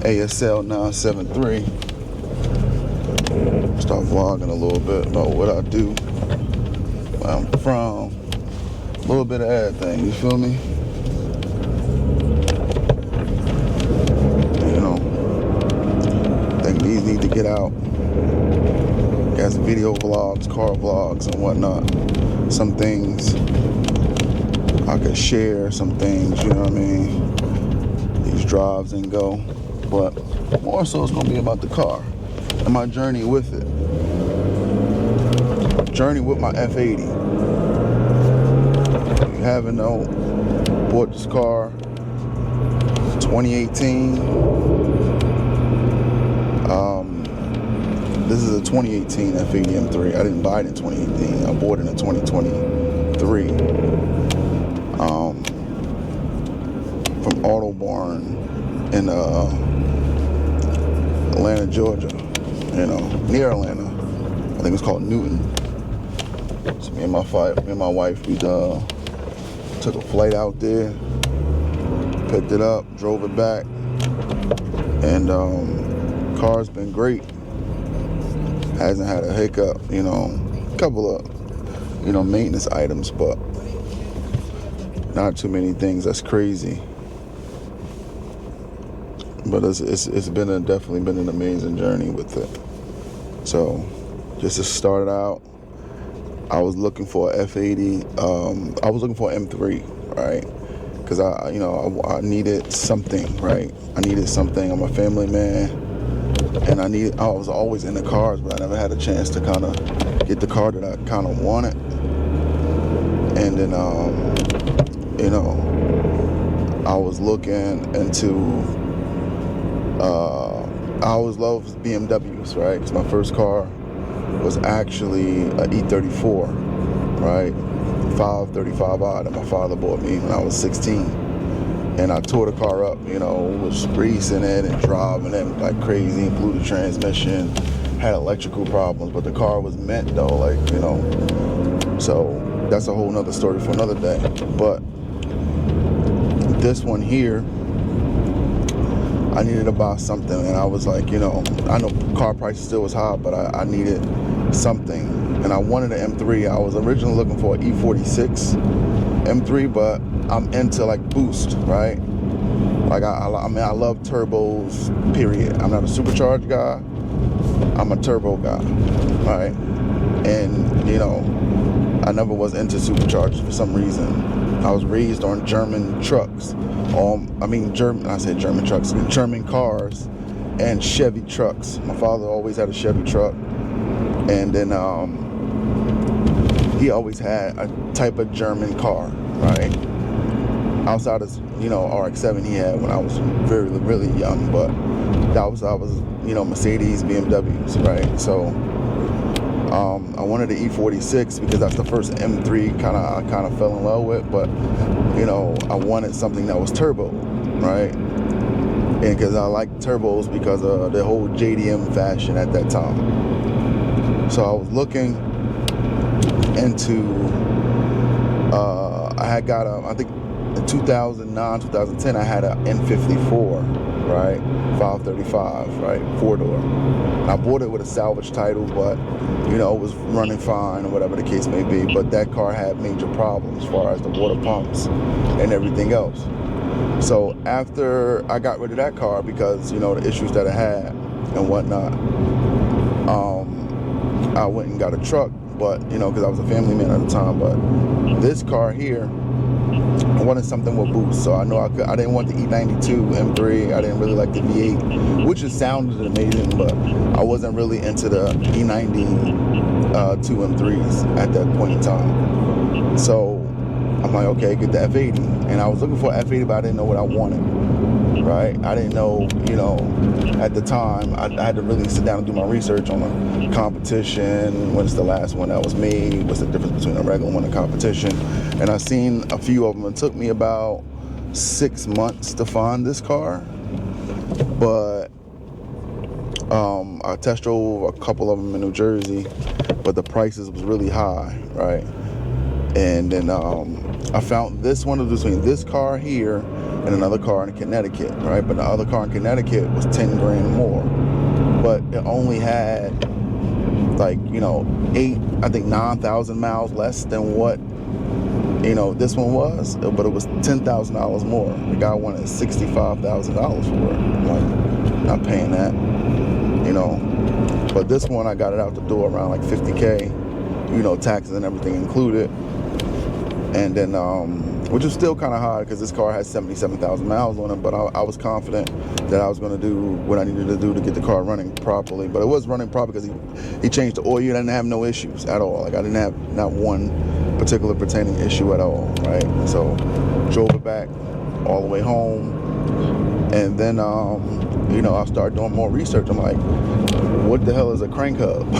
ASL 973. Start vlogging a little bit about what I do, where I'm from, a little bit of everything, you feel me? You know, I think these need to get out. Got some video vlogs, car vlogs and whatnot. Some things I could share, some things, you know what I mean? These drives and go. But more so it's gonna be about the car and my journey with it. Journey with my F80. If you haven't know, bought this car 2018. This is a 2018 F80 M3. I didn't buy it in 2018. I bought it in 2023. From Autobarn in Atlanta, Georgia. You know, near Atlanta. I think it's called Newton. So me and my wife, we took a flight out there, picked it up, drove it back, and car's been great. Hasn't had a hiccup, you know, a couple of, you know, maintenance items, but not too many things that's crazy. But it's definitely been an amazing journey with it. So just to start it out, I was looking for a F80. I was looking for an M3, right? Because I I needed something, right? I needed something. I'm a family man, and I was always into cars, but I never had a chance to kind of get the car that I kind of wanted. And then, you know, I was looking into. I always loved BMWs, right? Because my first car was actually an E34, right? 535i that my father bought me when I was 16. And I tore the car up, you know, was racing it and driving it like crazy, blew the transmission, had electrical problems, but the car was meant though, like, you know. So that's a whole nother story for another day. But this one here, I needed to buy something, and I was like, you know, I know car prices still was high, but I needed something, and I wanted an M3. I was originally looking for an E46 M3, but I'm into like boost, right? Like I mean, I love turbos, period. I'm not a supercharged guy. I'm a turbo guy, right? And you know, I never was into superchargers for some reason. I was raised on German trucks. German trucks, German cars and Chevy trucks. My father always had a Chevy truck. And then he always had a type of German car, right? Outside of, you know, RX-7 he had when I was really young, but I was, you know, Mercedes, BMWs, right? So I wanted the E46 because that's the first M3 I kind of fell in love with, but you know, I wanted something that was turbo, right? And because I like turbos because of the whole JDM fashion at that time. So I was looking into, I had got I think in 2009, 2010, I had an N54, right? 535, right? 4-door. And I bought it with a salvage title, but, you know, it was running fine or whatever the case may be. But that car had major problems as far as the water pumps and everything else. So after I got rid of that car because, you know, the issues that I had and whatnot, I went and got a truck, but, you know, because I was a family man at the time. But this car here, I wanted something with boost, so I know I didn't want the E92 M3. I didn't really like the V8, which just sounded amazing, but I wasn't really into the E92 M3s at that point in time. So I'm like, okay, get the F80, and I was looking for an F80, but I didn't know what I wanted. Right? I didn't know, you know, at the time, I had to really sit down and do my research on the competition. When's the last one that was made? What's the difference between a regular one and competition? And I've seen a few of them. It took me about 6 months to find this car. But I test drove a couple of them in New Jersey, but the prices was really high, right? And then I found this one between this car here and another car in Connecticut, right? But the other car in Connecticut was 10 grand more, but it only had like, you know, 9,000 miles less than what, you know, this one was, but it was $10,000 more. The guy wanted $65,000 for it. I'm like, not paying that, you know. But this one, I got it out the door around like 50K, you know, taxes and everything included. And then, which is still kind of hard because this car has 77,000 miles on it, but I was confident that I was going to do what I needed to do to get the car running properly. But it was running properly because he changed the oil. You didn't have no issues at all. Like, I didn't have not one particular pertaining issue at all, right? So drove it back all the way home, and then you know, I started doing more research. I'm like, what the hell is a crank hub?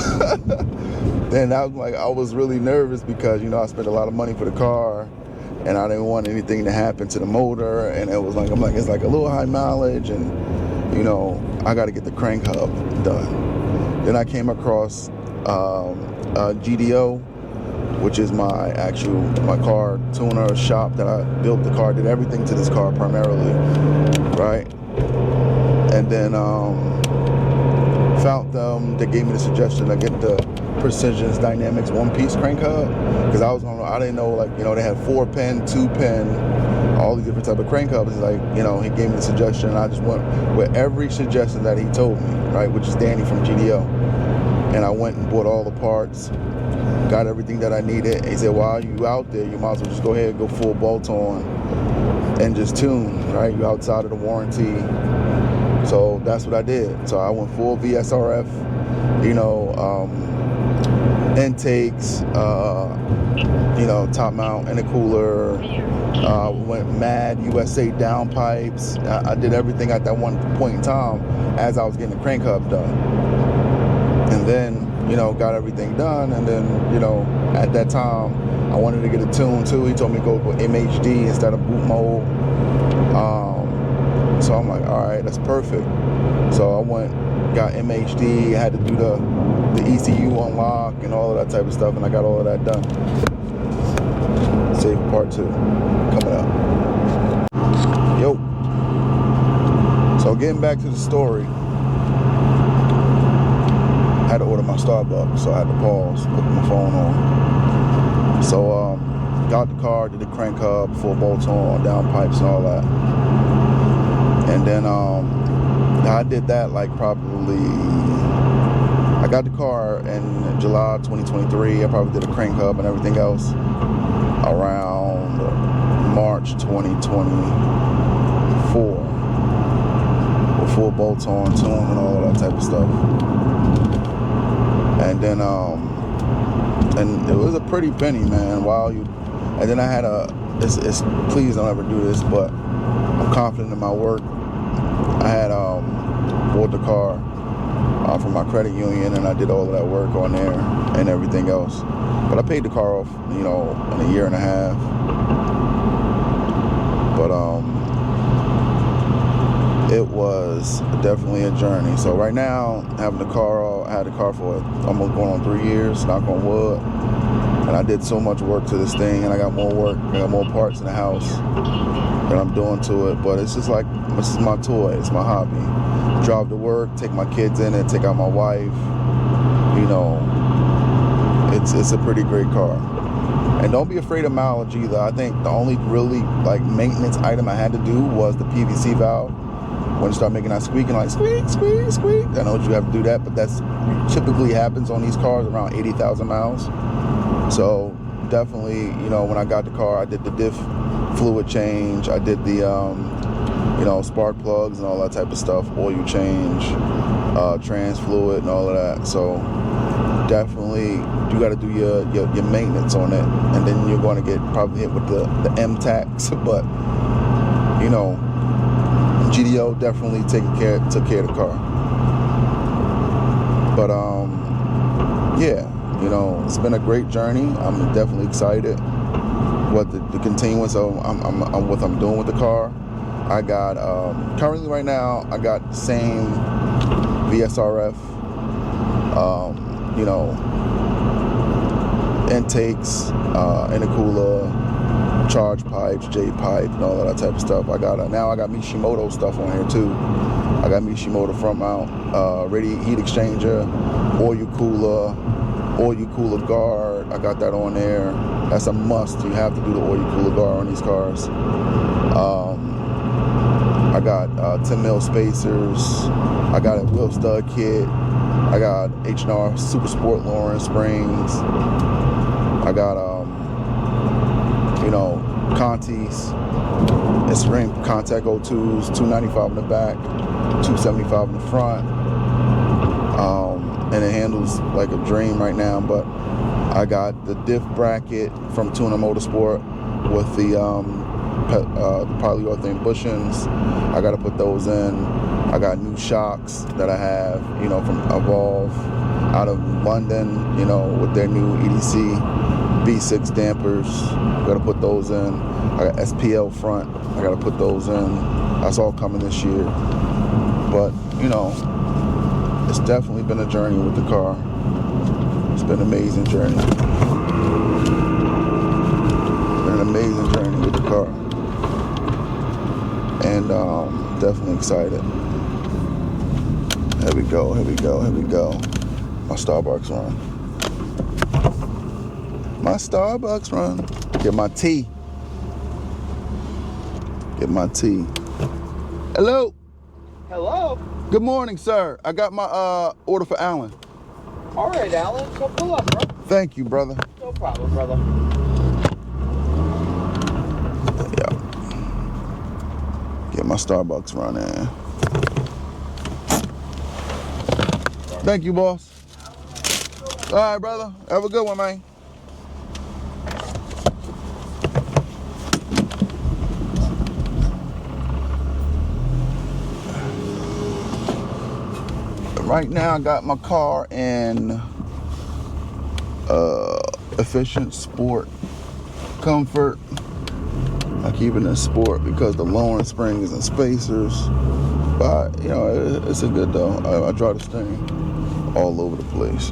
Then I was really nervous because, you know, I spent a lot of money for the car and I didn't want anything to happen to the motor, and it was like, I'm like, it's like a little high mileage, and, you know, I got to get the crank hub done. Then I came across GDO, which is my car tuner shop that I built the car, did everything to this car primarily, right? And then found them. They gave me the suggestion to get the Precision Dynamics one-piece crank hub, because I didn't know, like, you know, they had 4-pin, 2-pin, all these different type of crank hubs. Like, you know, he gave me the suggestion, and I just went with every suggestion that he told me, right, which is Danny from GDO. And I went and bought all the parts, got everything that I needed. And he said, while you out there, you might as well just go ahead and go full bolt on and just tune, right? You're outside of the warranty. So that's what I did. So I went full VSRF, you know, intakes, you know, top mount, intercooler, went mad USA downpipes. I did everything at that one point in time as I was getting the crank hub done. And then, you know, got everything done. And then, you know, at that time, I wanted to get a tune too. He told me to go with MHD instead of boot mode. So I'm like, all right, that's perfect. So I went, got MHD, had to do the ECU unlock and all of that type of stuff, and I got all of that done. Save part 2 coming up. Yo. So getting back to the story, I had to order my Starbucks, so I had to pause, put my phone on. So got the car, did the crank hub, full bolts on, down pipes and all that. And then I did that like probably, I got the car in July 2023. I probably did a crank hub and everything else around March 2024 with full bolts on, tune, and all of that type of stuff. And then and it was a pretty penny, man. And then I had please don't ever do this, but I'm confident in my work. I had bought the car from my credit union, and I did all of that work on there and everything else. But I paid the car off, you know, in a year and a half. But it was definitely a journey. So right now, having the car, I had the car for almost going on 3 years, knock on wood. And I did so much work to this thing, and I got more work, I got more parts in the house that I'm doing to it. But it's just like, this is my toy, it's my hobby. Drive to work, take my kids in it, take out my wife. You know, it's a pretty great car. And don't be afraid of mileage either. I think the only really like maintenance item I had to do was the PVC valve. When it started making that squeaking, like squeak, squeak, squeak. I know you have to do that, but that's typically happens on these cars around 80,000 miles. So definitely, you know, when I got the car, I did the diff fluid change. I did the, you know, spark plugs and all that type of stuff, oil change, trans fluid and all of that. So definitely you got to do your maintenance on it, and then you're going to get probably hit with the M tax. But you know, GDO definitely took care of the car. But yeah, you know, it's been a great journey. I'm definitely excited what the continuance of what I'm doing with the car. I got currently right now I got the same VSRF, you know, intakes, intercooler, charge pipes, J pipe, and all of that type of stuff. Now I got Mishimoto stuff on here too. I got Mishimoto front mount, radiant heat exchanger, oil cooler guard. I got that on there. That's a must. You have to do the oil cooler guard on these cars. I got 10 mil spacers. I got a wheel stud kit. I got H&R Super Sport Lawrence springs. I got Conti's. It's ring contact O2s, 295 in the back, 275 in the front. And it handles like a dream right now. But I got the diff bracket from Tuna Motorsport with the polyurethane bushings. I got to put those in. I got new shocks that I have, from Evolve out of London, with their new EDC V6 dampers. I got to put those in. I got SPL front. I got to put those in. That's all coming this year. But, it's definitely been a journey with the car. It's been an amazing journey. Been an amazing journey with the car. And definitely excited. Here we go. My Starbucks run. Get my tea. Hello. Good morning, sir. I got my order for Alan. All right, Alan. So pull up, bro. Thank you, brother. No problem, brother. Yeah. Get my Starbucks run in. Thank you, boss. All right, brother. Have a good one, man. Right now, I got my car in efficient sport comfort. I keep it in sport because the lowering springs and spacers. But it's a good though. I drive the thing all over the place.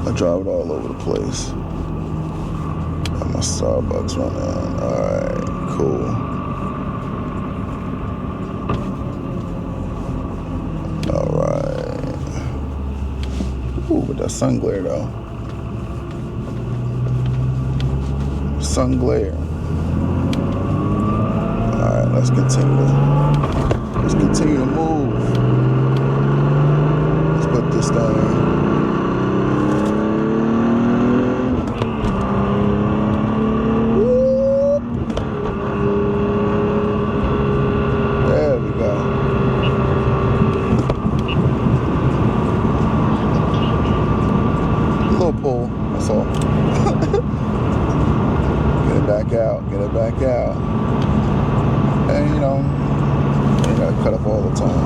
I drive it all over the place. Got my Starbucks running. All right, cool. Ooh, but that sun glare though. Sun glare. Alright, let's continue to move. Let's put this thing. Whoop. There we go. Pull, that's all. Get it back out. And you gotta cut up all the time.